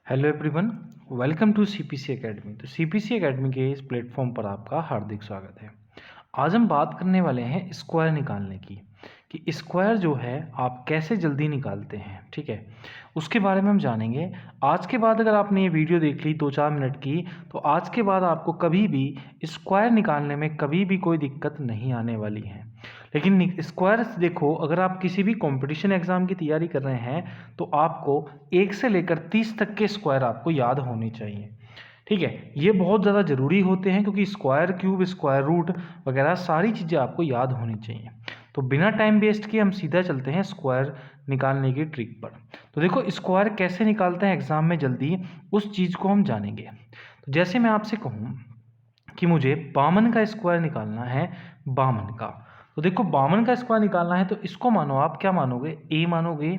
Hello everyone, welcome to CPC academy. तो CPC academy के इस प्लेटफॉर्म पर आपका हार्दिक स्वागत है। आज हम बात करने वाले हैं स्क्वायर निकालने की कि स्क्वायर जो है आप कैसे जल्दी निकालते हैं। ठीक है, उसके बारे में हम जानेंगे। आज के बाद अगर आपने ये वीडियो देख ली 2-4 मिनट की, तो आज के बाद आपको कभी भी स्क्वायर निकालने में कभी भी कोई दिक्कत नहीं आने वाली है। लेकिन स्क्वायर देखो, अगर आप किसी भी कंपटीशन एग्जाम की तैयारी कर रहे हैं तो आपको 1 से लेकर 30 तक के स्क्वायर आपको याद होने चाहिए। ठीक है, ये बहुत ज़्यादा ज़रूरी होते हैं क्योंकि स्क्वायर, क्यूब, स्क्वायर रूट वगैरह सारी चीज़ें आपको याद होनी चाहिए। तो बिना टाइम वेस्ट किए हम सीधा चलते हैं स्क्वायर निकालने की ट्रिक पर। तो देखो, स्क्वायर कैसे निकालते हैं एग्जाम में जल्दी, उस चीज़ को हम जानेंगे। तो जैसे मैं आपसे कहूँ कि मुझे 52 का स्क्वायर निकालना है, 52 का, तो देखो 52 का स्क्वायर निकालना है तो इसको मानो, आप क्या मानोगे, ए मानोगे,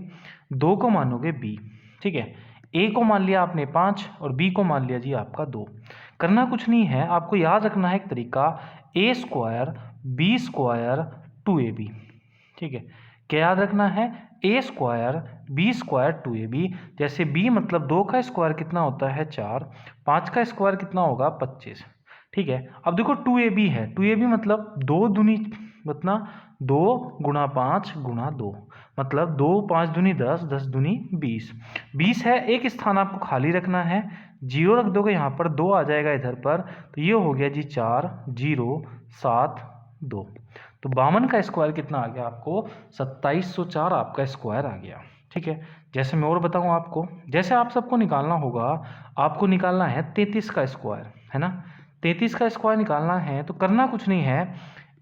2 को मानोगे बी। ठीक है, ए को मान लिया आपने 5 और बी को मान लिया जी आपका 2। करना कुछ नहीं है, आपको याद रखना है एक तरीका, ए स्क्वायर बी स्क्वायर 2ab। ठीक है, क्या याद रखना है, ए स्क्वायर बी स्क्वायर 2ab। जैसे बी मतलब 2 का स्क्वायर कितना होता है 4, 5 का स्क्वायर कितना होगा 25। ठीक है, अब देखो 2ab है, 2ab मतलब 2 दूनी, मतलब 2 गुणा 5 गुणा 2, मतलब 2 5 दूनी 10, 10 दूनी 20। 20 है, एक स्थान आपको खाली रखना है, 0 रख दोगे यहाँ पर, 2 आ जाएगा इधर पर, तो ये हो गया जी 4 0 7 2। तो 52 का स्क्वायर कितना आ गया आपको, 2704 आपका स्क्वायर आ गया। ठीक है, जैसे मैं और बताऊँ आपको, जैसे आप सबको निकालना होगा, आपको निकालना है 33 का स्क्वायर, है ना। 33 का स्क्वायर निकालना है तो करना कुछ नहीं है,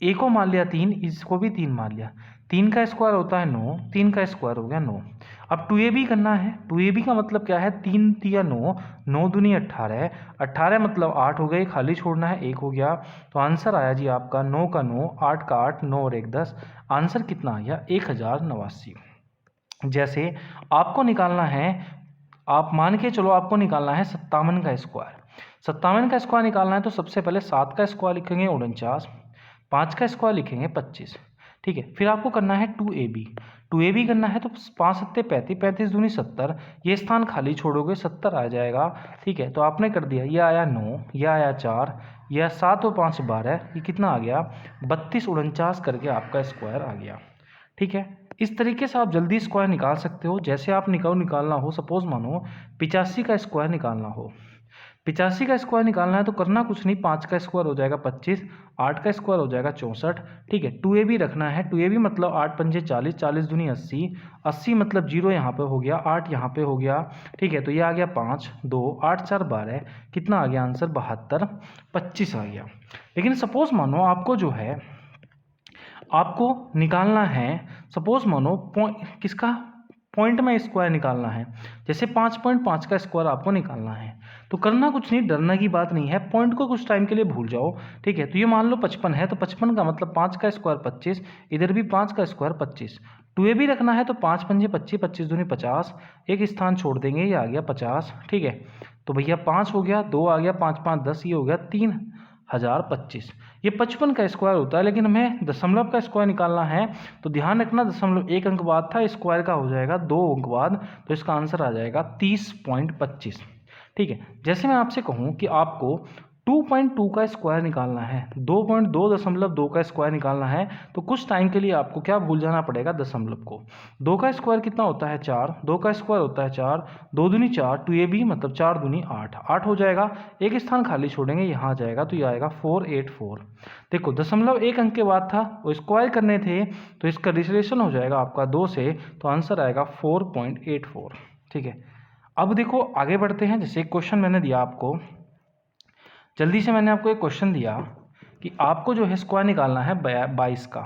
ए को मान लिया 3, इसको भी 3 मान लिया, 3 का स्क्वायर होता है 9, 3 का स्क्वायर हो गया 9। अब 2ab करना है, 2ab का मतलब क्या है, 3 तिया 9, 9 दूनी 18, 18 मतलब 8 हो गए, खाली छोड़ना है, 1 हो गया। तो आंसर आया जी आपका 9 का 9, 8 का 8, 9 और 1 10। आंसर कितना आ गया, 1089। जैसे आपको निकालना है, आप मान के चलो आपको निकालना है 57 का स्क्वायर। 57 का स्क्वायर निकालना है तो सबसे पहले 7 का स्क्वायर लिखेंगे 49, 5 का स्क्वायर लिखेंगे 25। ठीक है, फिर आपको करना है 2ab। 2ab करना है तो 5 सत्ते 35, 35 दूनी 70, ये स्थान खाली छोड़ोगे 70 आ जाएगा। ठीक है, तो आपने कर दिया, ये आया 9, ये आया 4, यह 7 और 5 12, ये कितना आ गया 32 49 करके आपका स्क्वायर आ गया। ठीक है, इस तरीके से आप जल्दी स्क्वायर निकाल सकते हो। जैसे आप निकालना हो, सपोज मानो 85 का स्क्वायर निकालना हो, 85 का स्क्वायर निकालना है तो करना कुछ नहीं, 5 का स्क्वायर हो जाएगा 25, 8 का स्क्वायर हो जाएगा 64। ठीक है, 2ab रखना है, 2ab मतलब 8 पंजे 40, 40 दूनी 80, 80 मतलब 0 यहाँ पे हो गया, 8 यहाँ पे हो गया। ठीक है, तो ये आ गया 5 2 8 4 12, कितना आ गया आंसर 72 25 आ गया। लेकिन सपोज मानो आपको जो है, आपको निकालना है, सपोज मानो किसका, पॉइंट में स्क्वायर निकालना है, जैसे 5.5 का स्क्वायर आपको निकालना है। तो करना कुछ नहीं, डरने की बात नहीं है, पॉइंट को कुछ टाइम के लिए भूल जाओ। ठीक है, तो ये मान लो 55 है, तो 55 का मतलब 5 का स्क्वायर 25, इधर भी 5 का स्क्वायर 25। 2ab रखना है तो 5 पंजे 25, 25 दूनी 50, एक स्थान छोड़ देंगे, ये आ गया 50। ठीक है, तो भैया 5 हो गया, 2 आ गया, 5 5 10, ये हो गया 3025। ये 55 का स्क्वायर होता है, लेकिन हमें दशमलव का स्क्वायर निकालना है तो ध्यान रखना, दशमलव 1 अंक बाद था, स्क्वायर का हो जाएगा 2 अंक बाद, तो इसका आंसर आ जाएगा 30.25। ठीक है, जैसे मैं आपसे कहूँ कि आपको 2.2 का स्क्वायर निकालना है, 2.2 का स्क्वायर निकालना है, तो कुछ टाइम के लिए आपको क्या भूल जाना पड़ेगा, दशमलव को। 2 का स्क्वायर कितना होता है 4, 2 का स्क्वायर होता है 4, 2 दूनी 4, 2ab मतलब 4 दूनी 8, 8 हो जाएगा, एक स्थान खाली छोड़ेंगे, यहाँ आ जाएगा, तो ये आएगा 484। देखो दशमलव 1 अंक के बाद था, वो स्क्वायर करने थे, तो इसका रिलेशन हो जाएगा आपका 2 से, तो आंसर आएगा 4.84। ठीक है, अब देखो आगे बढ़ते हैं। जैसे एक क्वेश्चन मैंने दिया आपको, जल्दी से मैंने आपको एक क्वेश्चन दिया कि आपको जो है स्क्वायर निकालना है 22 का।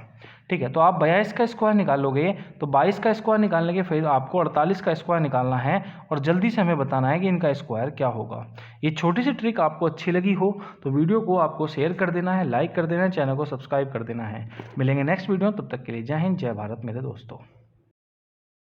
ठीक है, तो आप 22 का स्क्वायर निकालोगे, तो 22 का स्क्वायर निकालने के फिर आपको 48 का स्क्वायर निकालना है, और जल्दी से हमें बताना है कि इनका स्क्वायर क्या होगा। ये छोटी सी ट्रिक आपको अच्छी लगी हो तो वीडियो को आपको शेयर कर देना है, लाइक कर देना है, चैनल को सब्सक्राइब कर देना है। मिलेंगे नेक्स्ट वीडियो, तब तक के लिए जय हिंद, जय भारत मेरे दोस्तों।